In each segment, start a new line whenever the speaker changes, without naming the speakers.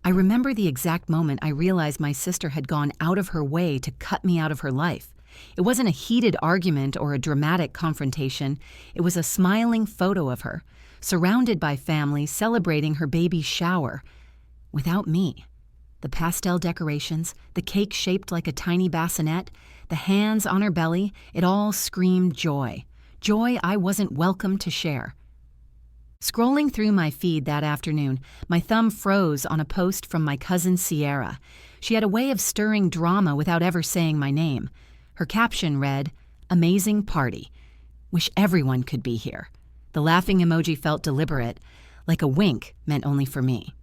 I remember the exact moment I realized my sister had gone out of her way to cut me out of her life. It wasn't a heated argument or a dramatic confrontation. It was a smiling photo of her, surrounded by family celebrating her baby's shower, without me. The pastel decorations, the cake shaped like a tiny bassinet, the hands on her belly, it all screamed joy. Joy I wasn't welcome to share. Scrolling through my feed that afternoon, my thumb froze on a post from my cousin Sierra. She had a way of stirring drama without ever saying my name. Her caption read, "Amazing party. Wish everyone could be here." The laughing emoji felt deliberate, like a wink meant only for me.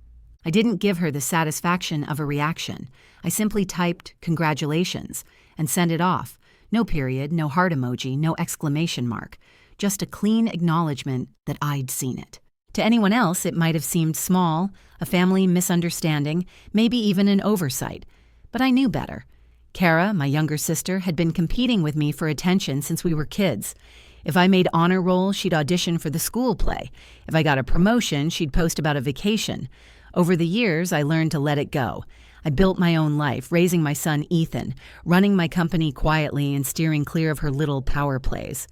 I didn't give her the satisfaction of a reaction. I simply typed, "Congratulations," and sent it off. No period, no heart emoji, no exclamation mark. Just a clean acknowledgement that I'd seen it. To anyone else, it might have seemed small, a family misunderstanding, maybe even an oversight. But I knew better. Kara, my younger sister, had been competing with me for attention since we were kids. If I made honor roll, she'd audition for the school play. If I got a promotion, she'd post about a vacation. Over the years, I learned to let it go. I built my own life, raising my son Ethan, running my company quietly and steering clear of her little power plays.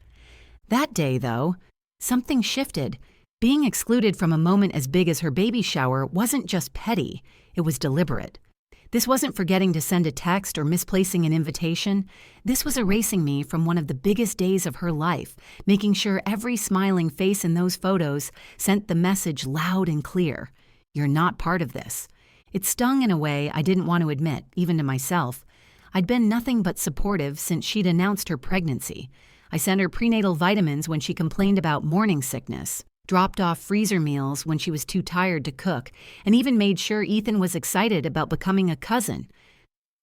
That day, though, something shifted. Being excluded from a moment as big as her baby shower wasn't just petty, it was deliberate. This wasn't forgetting to send a text or misplacing an invitation. This was erasing me from one of the biggest days of her life, making sure every smiling face in those photos sent the message loud and clear. You're not part of this. It stung in a way I didn't want to admit, even to myself. I'd been nothing but supportive since she'd announced her pregnancy. I sent her prenatal vitamins when she complained about morning sickness, dropped off freezer meals when she was too tired to cook, and even made sure Ethan was excited about becoming a cousin.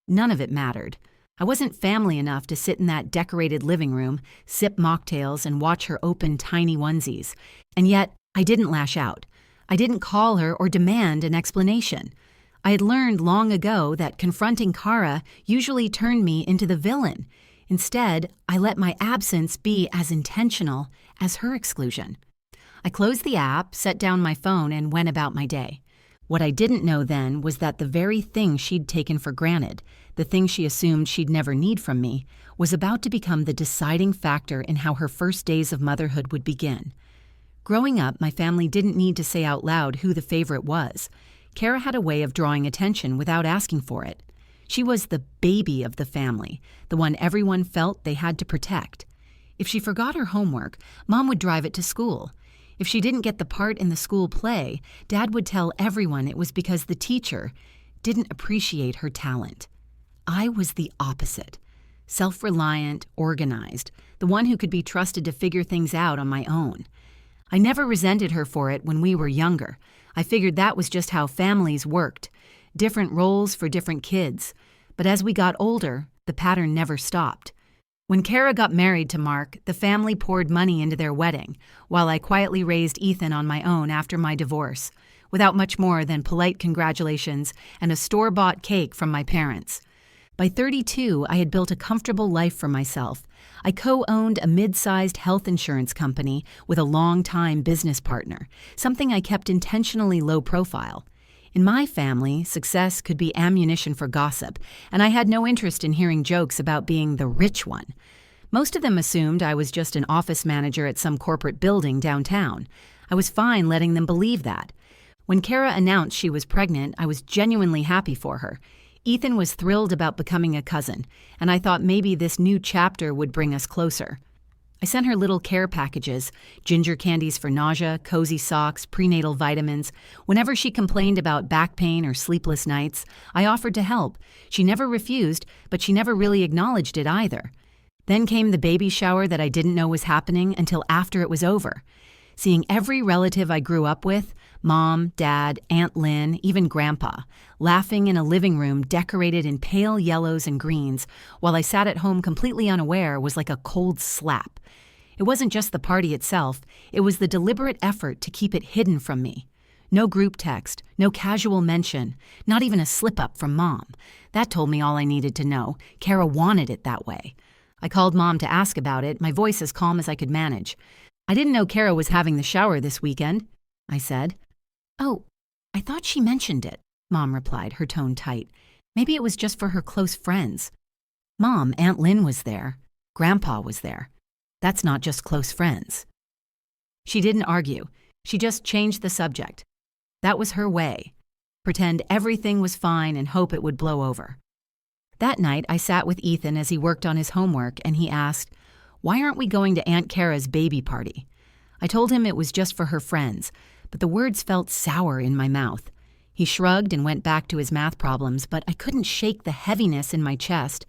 None of it mattered. I wasn't family enough to sit in that decorated living room, sip mocktails, and watch her open tiny onesies. And yet, I didn't lash out. I didn't call her or demand an explanation. I had learned long ago that confronting Kara usually turned me into the villain. Instead, I let my absence be as intentional as her exclusion. I closed the app, set down my phone, and went about my day. What I didn't know then was that the very thing she'd taken for granted, the thing she assumed she'd never need from me, was about to become the deciding factor in how her first days of motherhood would begin. Growing up, my family didn't need to say out loud who the favorite was. Kara had a way of drawing attention without asking for it. She was the baby of the family, the one everyone felt they had to protect. If she forgot her homework, Mom would drive it to school. If she didn't get the part in the school play, Dad would tell everyone it was because the teacher didn't appreciate her talent. I was the opposite. Self-reliant, organized, the one who could be trusted to figure things out on my own. I never resented her for it when we were younger. I figured that was just how families worked. Different roles for different kids. But as we got older, the pattern never stopped. When Kara got married to Mark, the family poured money into their wedding, while I quietly raised Ethan on my own after my divorce, without much more than polite congratulations and a store-bought cake from my parents. By 32, I had built a comfortable life for myself. I co-owned a mid-sized health insurance company with a long-time business partner, something I kept intentionally low profile. In my family, success could be ammunition for gossip, and I had no interest in hearing jokes about being the rich one. Most of them assumed I was just an office manager at some corporate building downtown. I was fine letting them believe that. When Kara announced she was pregnant, I was genuinely happy for her. Ethan was thrilled about becoming a cousin, and I thought maybe this new chapter would bring us closer. I sent her little care packages, ginger candies for nausea, cozy socks, prenatal vitamins. Whenever she complained about back pain or sleepless nights, I offered to help. She never refused, but she never really acknowledged it either. Then came the baby shower that I didn't know was happening until after it was over. Seeing every relative I grew up with, Mom, Dad, Aunt Lynn, even Grandpa, laughing in a living room decorated in pale yellows and greens, while I sat at home completely unaware, was like a cold slap. It wasn't just the party itself, it was the deliberate effort to keep it hidden from me. No group text, no casual mention, not even a slip-up from Mom. That told me all I needed to know. Kara wanted it that way. I called Mom to ask about it, my voice as calm as I could manage. "I didn't know Kara was having the shower this weekend," I said. "Oh, I thought she mentioned it," Mom replied, her tone tight. Maybe it was just for her close friends. Mom, Aunt Lynn was there. Grandpa was there. That's not just close friends. She didn't argue. She just changed the subject. That was her way. Pretend everything was fine and hope it would blow over. That night, I sat with Ethan as he worked on his homework, and he asked, "Why aren't we going to Aunt Kara's baby party?" I told him it was just for her friends, but the words felt sour in my mouth. He shrugged and went back to his math problems, but I couldn't shake the heaviness in my chest.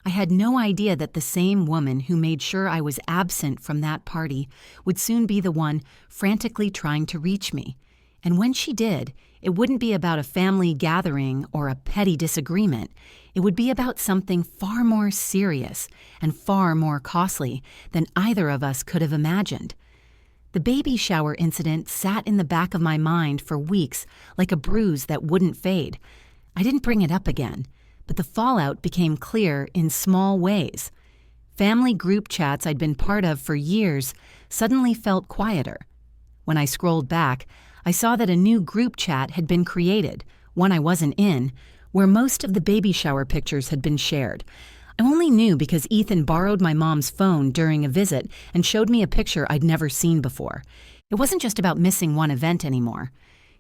I had no idea that the same woman who made sure I was absent from that party would soon be the one frantically trying to reach me. And when she did, it wouldn't be about a family gathering or a petty disagreement. It would be about something far more serious and far more costly than either of us could have imagined. The baby shower incident sat in the back of my mind for weeks like a bruise that wouldn't fade. I didn't bring it up again, but the fallout became clear in small ways. Family group chats I'd been part of for years suddenly felt quieter. When I scrolled back, I saw that a new group chat had been created, one I wasn't in, where most of the baby shower pictures had been shared. I only knew because Ethan borrowed my mom's phone during a visit and showed me a picture I'd never seen before. It wasn't just about missing one event anymore.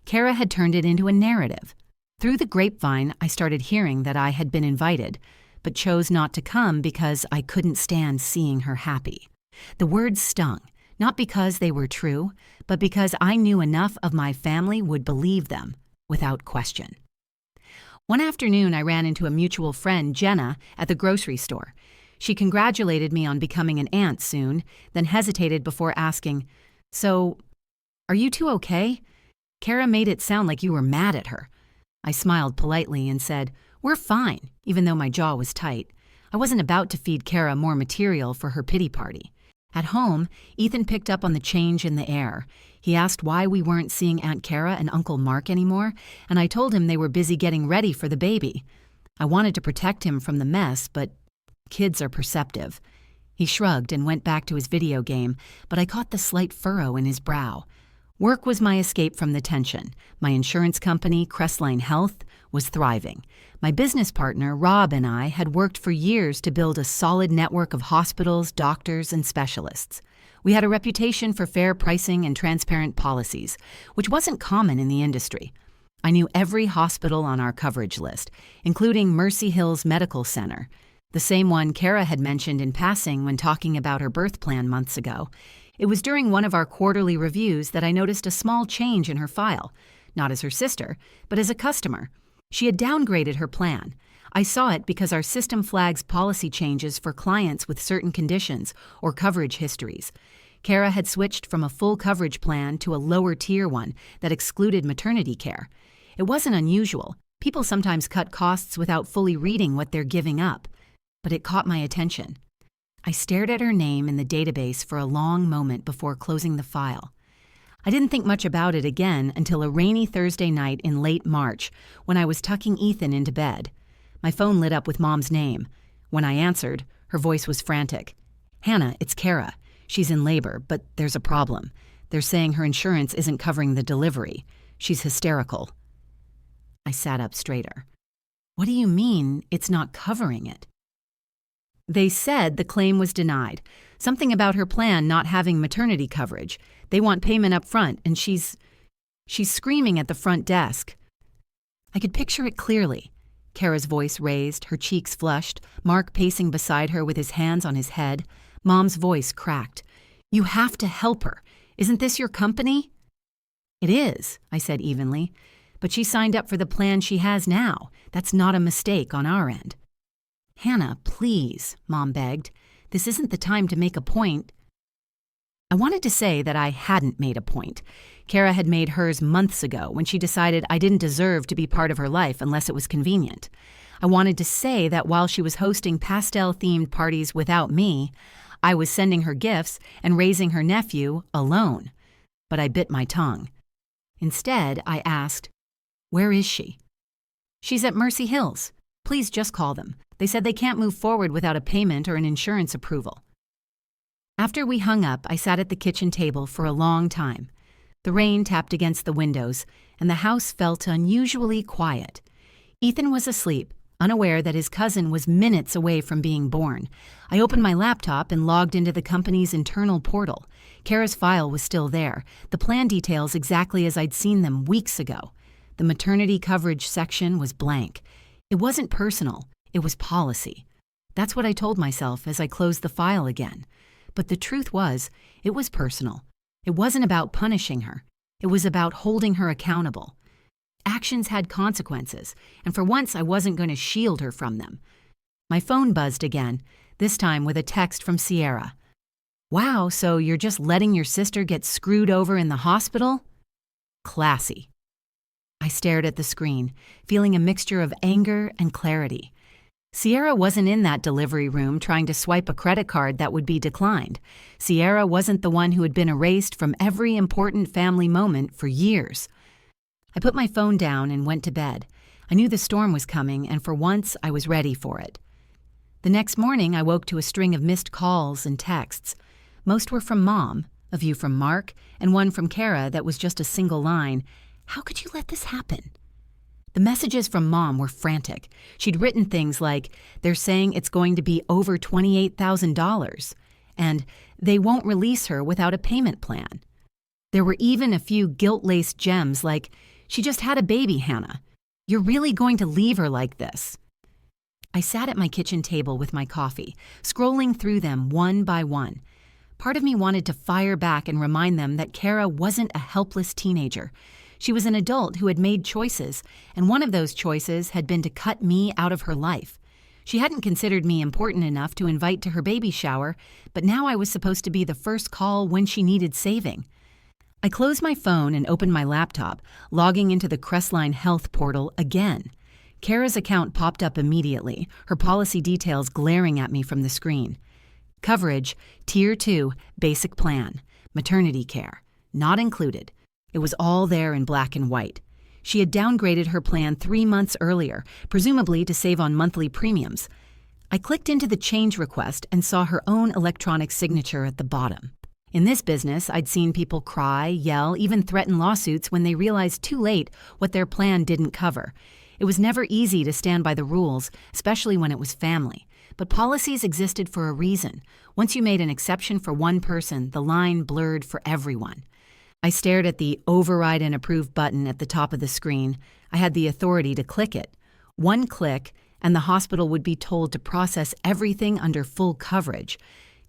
Kara had turned it into a narrative. Through the grapevine, I started hearing that I had been invited, but chose not to come because I couldn't stand seeing her happy. The words stung, not because they were true, but because I knew enough of my family would believe them, without question. One afternoon, I ran into a mutual friend, Jenna, at the grocery store. She congratulated me on becoming an aunt soon, then hesitated before asking, "So, are you two okay? Kara made it sound like you were mad at her." I smiled politely and said, "We're fine," even though my jaw was tight. I wasn't about to feed Kara more material for her pity party. At home, Ethan picked up on the change in the air. He asked why we weren't seeing Aunt Kara and Uncle Mark anymore, and I told him they were busy getting ready for the baby. I wanted to protect him from the mess, but kids are perceptive. He shrugged and went back to his video game, but I caught the slight furrow in his brow. Work was my escape from the tension. My insurance company, Crestline Health, was thriving. My business partner, Rob, and I had worked for years to build a solid network of hospitals, doctors, and specialists. We had a reputation for fair pricing and transparent policies, which wasn't common in the industry. I knew every hospital on our coverage list, including Mercy Hills Medical Center, the same one Kara had mentioned in passing when talking about her birth plan months ago. It was during one of our quarterly reviews that I noticed a small change in her file, not as her sister, but as a customer. She had downgraded her plan. I saw it because our system flags policy changes for clients with certain conditions or coverage histories. Kara had switched from a full coverage plan to a lower tier one that excluded maternity care. It wasn't unusual. People sometimes cut costs without fully reading what they're giving up. But it caught my attention. I stared at her name in the database for a long moment before closing the file. I didn't think much about it again until a rainy Thursday night in late March when I was tucking Ethan into bed. My phone lit up with Mom's name. When I answered, her voice was frantic. "Hannah, it's Kara. She's in labor, but there's a problem. They're saying her insurance isn't covering the delivery. She's hysterical." I sat up straighter. "What do you mean it's not covering it?" "They said the claim was denied. Something about her plan not having maternity coverage. They want payment up front, and she's screaming at the front desk." I could picture it clearly. Kara's voice raised, her cheeks flushed, Mark pacing beside her with his hands on his head. Mom's voice cracked. "You have to help her. Isn't this your company?" "It is," I said evenly. "But she signed up for the plan she has now. That's not a mistake on our end." "Hannah, please," Mom begged. "This isn't the time to make a point." I wanted to say that I hadn't made a point. Kara had made hers months ago when she decided I didn't deserve to be part of her life unless it was convenient. I wanted to say that while she was hosting pastel-themed parties without me, I was sending her gifts and raising her nephew alone. But I bit my tongue. Instead, I asked, "Where is she?" "She's at Mercy Hills. Please just call them. They said they can't move forward without a payment or an insurance approval." After we hung up, I sat at the kitchen table for a long time. The rain tapped against the windows, and the house felt unusually quiet. Ethan was asleep, unaware that his cousin was minutes away from being born. I opened my laptop and logged into the company's internal portal. Kara's file was still there, the plan details exactly as I'd seen them weeks ago. The maternity coverage section was blank. It wasn't personal, it was policy. That's what I told myself as I closed the file again. But the truth was, it was personal. It wasn't about punishing her. It was about holding her accountable. Actions had consequences, and for once I wasn't going to shield her from them. My phone buzzed again, this time with a text from Sierra. "Wow, so you're just letting your sister get screwed over in the hospital?" Classy. I stared at the screen, feeling a mixture of anger and clarity. Sierra wasn't in that delivery room trying to swipe a credit card that would be declined. Sierra wasn't the one who had been erased from every important family moment for years. I put my phone down and went to bed. I knew the storm was coming, and for once I was ready for it. The next morning, I woke to a string of missed calls and texts. Most were from Mom, a few from Mark, and one from Kara that was just a single line. "How could you let this happen?" The messages from Mom were frantic. She'd written things like, "They're saying it's going to be over $28,000, and they won't release her without a payment plan." There were even a few guilt-laced gems like, "She just had a baby, Hannah. You're really going to leave her like this?" I sat at my kitchen table with my coffee, scrolling through them one by one. Part of me wanted to fire back and remind them that Kara wasn't a helpless teenager. She was an adult who had made choices, and one of those choices had been to cut me out of her life. She hadn't considered me important enough to invite to her baby shower, but now I was supposed to be the first call when she needed saving. I closed my phone and opened my laptop, logging into the Crestline Health portal again. Kara's account popped up immediately, her policy details glaring at me from the screen. Coverage, Tier 2, Basic Plan, Maternity Care, not included. It was all there in black and white. She had downgraded her plan 3 months earlier, presumably to save on monthly premiums. I clicked into the change request and saw her own electronic signature at the bottom. In this business, I'd seen people cry, yell, even threaten lawsuits when they realized too late what their plan didn't cover. It was never easy to stand by the rules, especially when it was family. But policies existed for a reason. Once you made an exception for one person, the line blurred for everyone. I stared at the Override and Approve button at the top of the screen. I had the authority to click it. One click, and the hospital would be told to process everything under full coverage.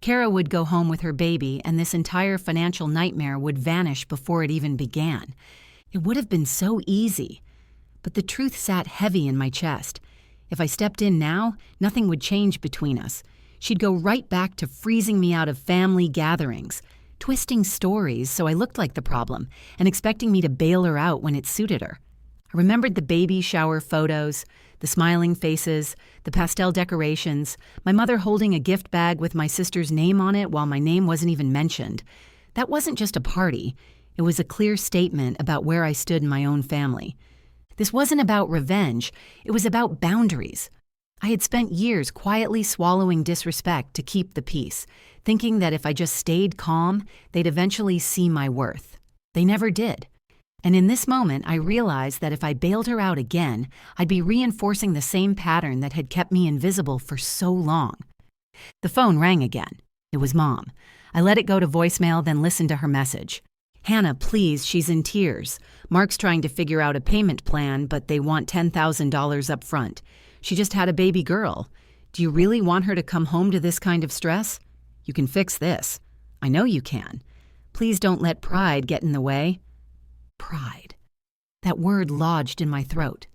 Kara would go home with her baby, and this entire financial nightmare would vanish before it even began. It would have been so easy. But the truth sat heavy in my chest. If I stepped in now, nothing would change between us. She'd go right back to freezing me out of family gatherings, twisting stories so I looked like the problem, and expecting me to bail her out when it suited her. I remembered the baby shower photos, the smiling faces, the pastel decorations, my mother holding a gift bag with my sister's name on it while my name wasn't even mentioned. That wasn't just a party. It was a clear statement about where I stood in my own family. This wasn't about revenge. It was about boundaries. I had spent years quietly swallowing disrespect to keep the peace, thinking that if I just stayed calm, they'd eventually see my worth. They never did. And in this moment, I realized that if I bailed her out again, I'd be reinforcing the same pattern that had kept me invisible for so long. The phone rang again. It was Mom. I let it go to voicemail, then listened to her message. "Hannah, please, she's in tears. Mark's trying to figure out a payment plan, but they want $10,000 up front. She just had a baby girl. Do you really want her to come home to this kind of stress? You can fix this. I know you can. Please don't let pride get in the way." Pride. That word lodged in my throat.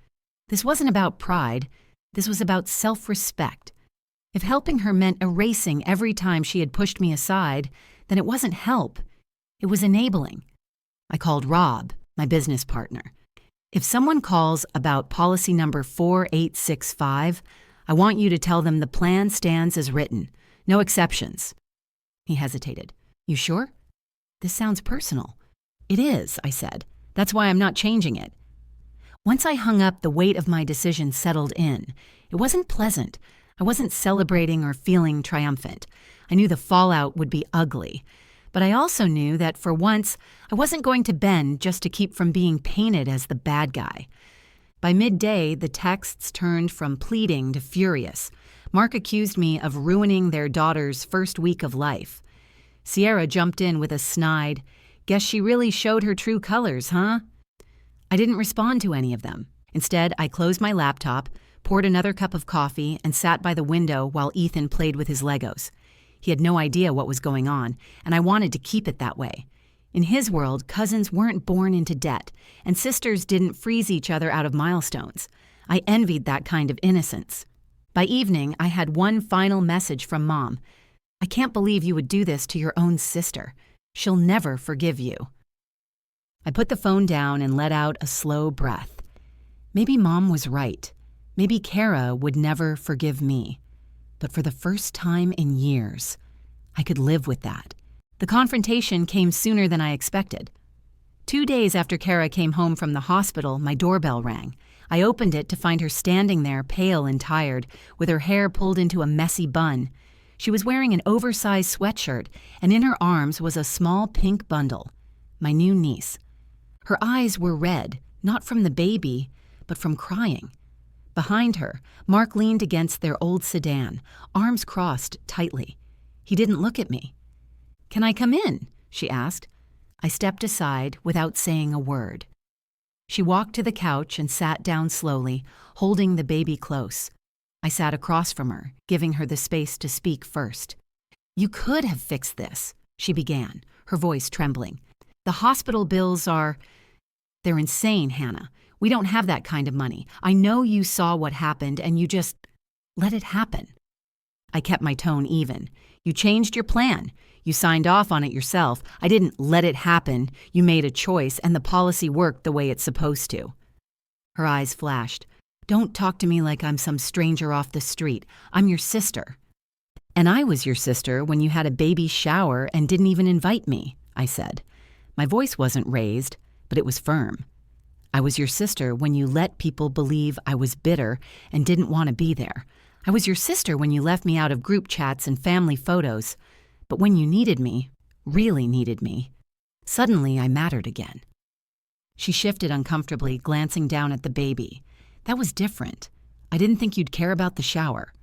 This wasn't about pride. This was about self-respect. If helping her meant erasing every time she had pushed me aside, then it wasn't help. It was enabling. I called Rob, my business partner. "If someone calls about policy number 4865, I want you to tell them the plan stands as written. No exceptions." He hesitated. "You sure? This sounds personal." "It is," I said. "That's why I'm not changing it." Once I hung up, the weight of my decision settled in. It wasn't pleasant. I wasn't celebrating or feeling triumphant. I knew the fallout would be ugly. But I also knew that for once, I wasn't going to bend just to keep from being painted as the bad guy. By midday, the texts turned from pleading to furious. Mark accused me of ruining their daughter's first week of life. Sierra jumped in with a snide, "Guess she really showed her true colors, huh?" I didn't respond to any of them. Instead, I closed my laptop, poured another cup of coffee, and sat by the window while Ethan played with his Legos. He had no idea what was going on, and I wanted to keep it that way. In his world, cousins weren't born into debt, and sisters didn't freeze each other out of milestones. I envied that kind of innocence. By evening, I had one final message from Mom. "I can't believe you would do this to your own sister. She'll never forgive you." I put the phone down and let out a slow breath. Maybe Mom was right. Maybe Kara would never forgive me. But for the first time in years, I could live with that. The confrontation came sooner than I expected. 2 days after Kara came home from the hospital, my doorbell rang. I opened it to find her standing there, pale and tired, with her hair pulled into a messy bun. She was wearing an oversized sweatshirt, and in her arms was a small pink bundle. My new niece. Her eyes were red, not from the baby, but from crying. Behind her, Mark leaned against their old sedan, arms crossed tightly. He didn't look at me. "Can I come in?" she asked. I stepped aside without saying a word. She walked to the couch and sat down slowly, holding the baby close. I sat across from her, giving her the space to speak first. "You could have fixed this," she began, her voice trembling. "The hospital bills they're insane, Hannah. We don't have that kind of money. I know you saw what happened and you just let it happen." I kept my tone even. "You changed your plan. You signed off on it yourself. I didn't let it happen. You made a choice and the policy worked the way it's supposed to." Her eyes flashed. "Don't talk to me like I'm some stranger off the street. I'm your sister." "And I was your sister when you had a baby shower and didn't even invite me," I said. My voice wasn't raised, but it was firm. "I was your sister when you let people believe I was bitter and didn't want to be there. I was your sister when you left me out of group chats and family photos. But when you needed me, really needed me, suddenly I mattered again." She shifted uncomfortably, glancing down at the baby. "That was different. I didn't think you'd care about the shower."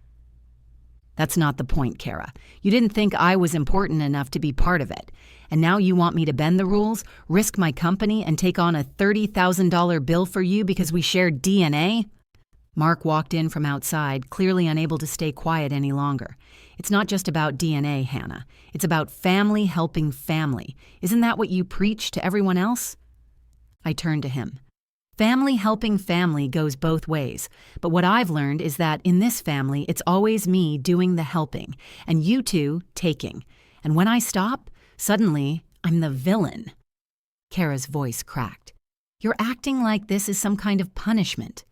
"That's not the point, Kara. You didn't think I was important enough to be part of it. And now you want me to bend the rules, risk my company, and take on a $30,000 bill for you because we shared DNA?" Mark walked in from outside, clearly unable to stay quiet any longer. "It's not just about DNA, Hannah. It's about family helping family. Isn't that what you preach to everyone else?" I turned to him. "Family helping family goes both ways, but what I've learned is that in this family, it's always me doing the helping, and you two taking. And when I stop, suddenly, I'm the villain." Kara's voice cracked. "You're acting like this is some kind of punishment."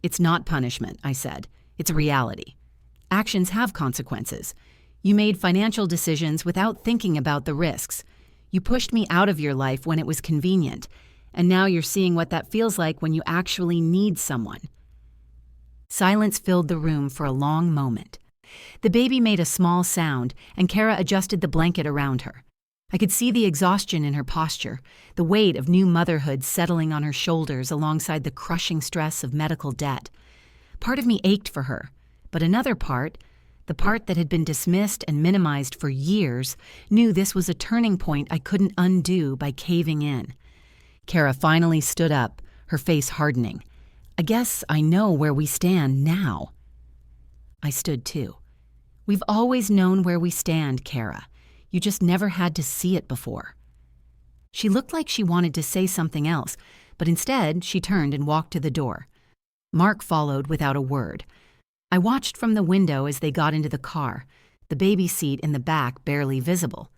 "It's not punishment," I said. "It's reality. Actions have consequences. You made financial decisions without thinking about the risks. You pushed me out of your life when it was convenient, and now you're seeing what that feels like when you actually need someone." Silence filled the room for a long moment. The baby made a small sound, and Kara adjusted the blanket around her. I could see the exhaustion in her posture, the weight of new motherhood settling on her shoulders alongside the crushing stress of medical debt. Part of me ached for her, but another part, the part that had been dismissed and minimized for years, knew this was a turning point I couldn't undo by caving in. Kara finally stood up, her face hardening. "I guess I know where we stand now." I stood too. "We've always known where we stand, Kara. You just never had to see it before." She looked like she wanted to say something else, but instead she turned and walked to the door. Mark followed without a word. I watched from the window as they got into the car, the baby seat in the back barely visible.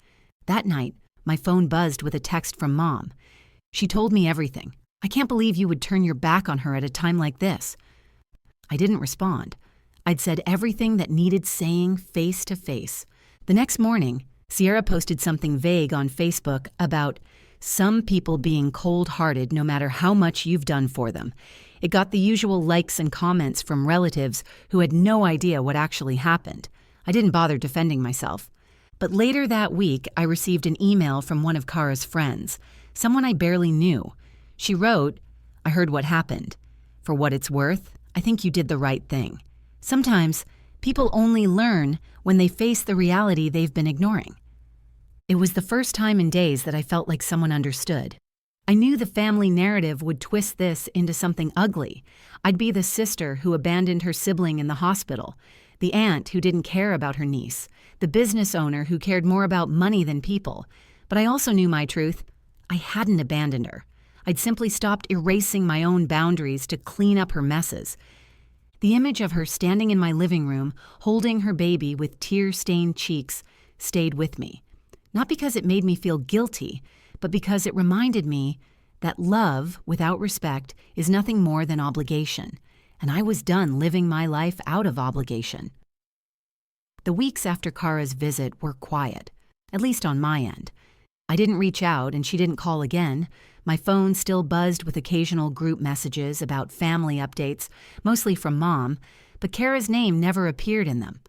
That night, my phone buzzed with a text from Mom. She told me everything. "I can't believe you would turn your back on her at a time like this." I didn't respond. I'd said everything that needed saying face to face. The next morning, Sierra posted something vague on Facebook about some people being cold-hearted no matter how much you've done for them. It got the usual likes and comments from relatives who had no idea what actually happened. I didn't bother defending myself. But later that week, I received an email from one of Kara's friends, someone I barely knew. She wrote, "I heard what happened. For what it's worth, I think you did the right thing. Sometimes, people only learn when they face the reality they've been ignoring." It was the first time in days that I felt like someone understood. I knew the family narrative would twist this into something ugly. I'd be the sister who abandoned her sibling in the hospital, the aunt who didn't care about her niece, the business owner who cared more about money than people. But I also knew my truth. I hadn't abandoned her. I'd simply stopped erasing my own boundaries to clean up her messes. The image of her standing in my living room, holding her baby with tear-stained cheeks, stayed with me. Not because it made me feel guilty, but because it reminded me that love without respect is nothing more than obligation, and I was done living my life out of obligation. The weeks after Kara's visit were quiet, at least on my end. I didn't reach out and she didn't call again. My phone still buzzed with occasional group messages about family updates, mostly from Mom, but Kara's name never appeared in them.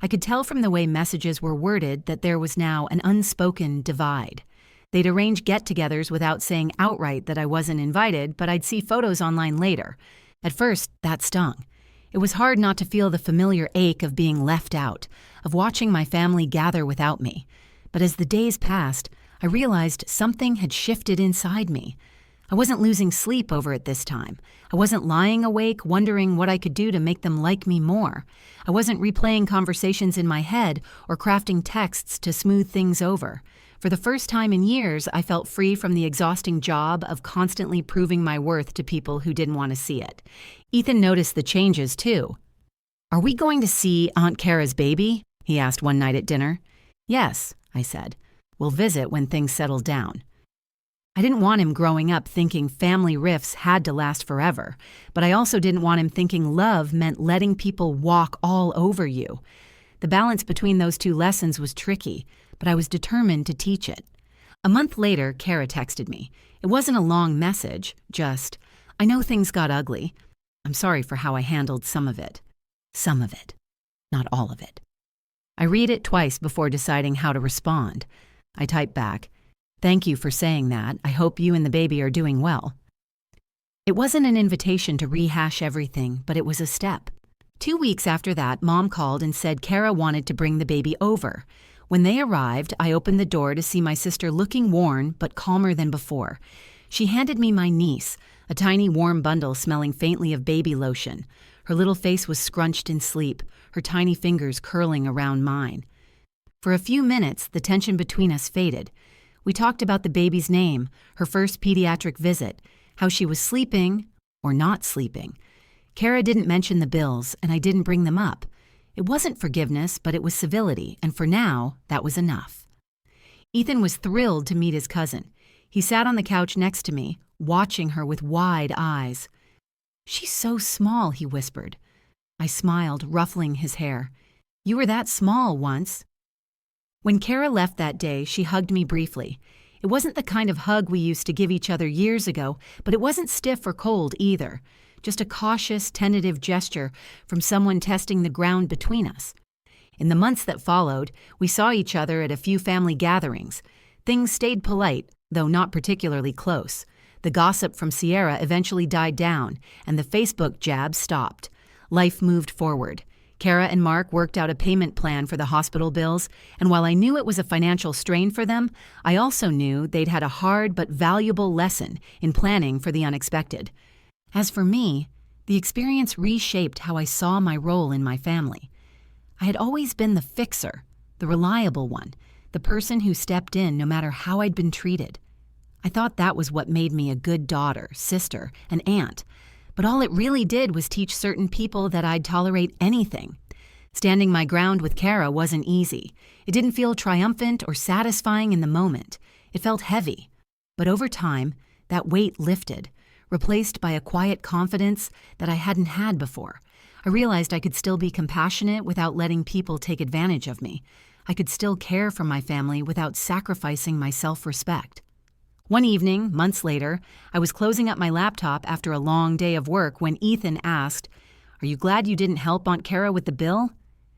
I could tell from the way messages were worded that there was now an unspoken divide. They'd arrange get-togethers without saying outright that I wasn't invited, but I'd see photos online later. At first, that stung. It was hard not to feel the familiar ache of being left out, of watching my family gather without me. But as the days passed, I realized something had shifted inside me. I wasn't losing sleep over it this time. I wasn't lying awake wondering what I could do to make them like me more. I wasn't replaying conversations in my head or crafting texts to smooth things over. For the first time in years, I felt free from the exhausting job of constantly proving my worth to people who didn't want to see it. Ethan noticed the changes, too. "Are we going to see Aunt Kara's baby?" he asked one night at dinner. "Yes," I said. "We'll visit when things settle down." I didn't want him growing up thinking family rifts had to last forever, but I also didn't want him thinking love meant letting people walk all over you. The balance between those two lessons was tricky, but I was determined to teach it. A month later, Kara texted me. It wasn't a long message, just, "I know things got ugly. I'm sorry for how I handled some of it." Some of it, not all of it. I read it twice before deciding how to respond. I typed back, "Thank you for saying that. I hope you and the baby are doing well." It wasn't an invitation to rehash everything, but it was a step. 2 weeks after that, Mom called and said Kara wanted to bring the baby over. When they arrived, I opened the door to see my sister looking worn but calmer than before. She handed me my niece, a tiny warm bundle smelling faintly of baby lotion. Her little face was scrunched in sleep, her tiny fingers curling around mine. For a few minutes, the tension between us faded. We talked about the baby's name, her first pediatric visit, how she was sleeping or not sleeping. Kara didn't mention the bills, and I didn't bring them up. It wasn't forgiveness, but it was civility, and for now, that was enough. Ethan was thrilled to meet his cousin. He sat on the couch next to me, watching her with wide eyes. "She's so small," he whispered. I smiled, ruffling his hair. "You were that small once." When Kara left that day, she hugged me briefly. It wasn't the kind of hug we used to give each other years ago, but it wasn't stiff or cold either. Just a cautious, tentative gesture from someone testing the ground between us. In the months that followed, we saw each other at a few family gatherings. Things stayed polite, though not particularly close. The gossip from Sierra eventually died down, and the Facebook jabs stopped. Life moved forward. Kara and Mark worked out a payment plan for the hospital bills, and while I knew it was a financial strain for them, I also knew they'd had a hard but valuable lesson in planning for the unexpected. As for me, the experience reshaped how I saw my role in my family. I had always been the fixer, the reliable one, the person who stepped in no matter how I'd been treated. I thought that was what made me a good daughter, sister, and aunt, but all it really did was teach certain people that I'd tolerate anything. Standing my ground with Kara wasn't easy. It didn't feel triumphant or satisfying in the moment. It felt heavy. But over time, that weight lifted, replaced by a quiet confidence that I hadn't had before. I realized I could still be compassionate without letting people take advantage of me. I could still care for my family without sacrificing my self-respect. One evening, months later, I was closing up my laptop after a long day of work when Ethan asked, "Are you glad you didn't help Aunt Kara with the bill?"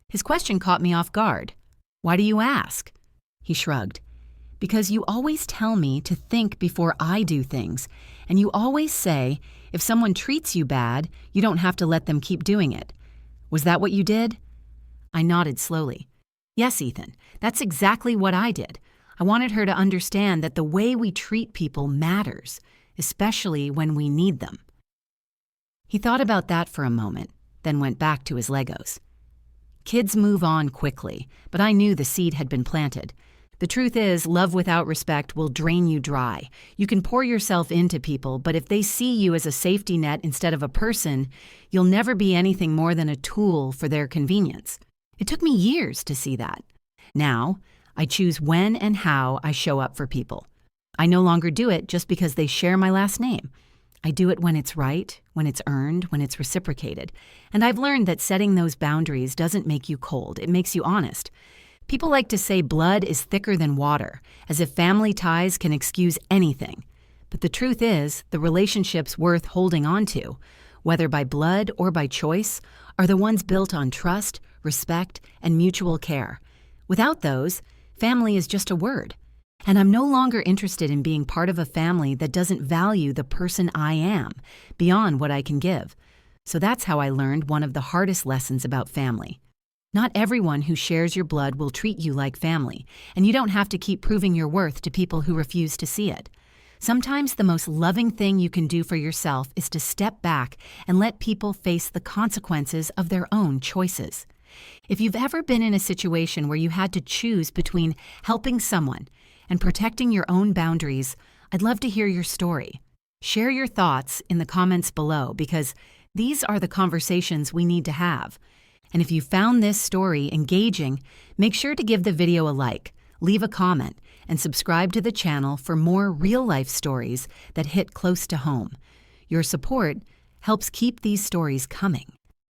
His question caught me off guard. "Why do you ask?" He shrugged. Because you always tell me to think before I do things, and you always say, if someone treats you bad, you don't have to let them keep doing it. Was that what you did? I nodded slowly. Yes, Ethan, that's exactly what I did. I wanted her to understand that the way we treat people matters, especially when we need them. He thought about that for a moment, then went back to his Legos. Kids move on quickly, but I knew the seed had been planted. The truth is, love without respect will drain you dry. You can pour yourself into people, but if they see you as a safety net instead of a person, you'll never be anything more than a tool for their convenience. It took me years to see that. Now, I choose when and how I show up for people. I no longer do it just because they share my last name. I do it when it's right, when it's earned, when it's reciprocated. And I've learned that setting those boundaries doesn't make you cold, it makes you honest. People like to say blood is thicker than water, as if family ties can excuse anything. But the truth is, the relationships worth holding on to, whether by blood or by choice, are the ones built on trust, respect, and mutual care. Without those, family is just a word. And I'm no longer interested in being part of a family that doesn't value the person I am, beyond what I can give. So that's how I learned one of the hardest lessons about family. Not everyone who shares your blood will treat you like family, and you don't have to keep proving your worth to people who refuse to see it. Sometimes the most loving thing you can do for yourself is to step back and let people face the consequences of their own choices. If you've ever been in a situation where you had to choose between helping someone and protecting your own boundaries, I'd love to hear your story. Share your thoughts in the comments below, because these are the conversations we need to have. And if you found this story engaging, make sure to give the video a like, leave a comment, and subscribe to the channel for more real-life stories that hit close to home. Your support helps keep these stories coming.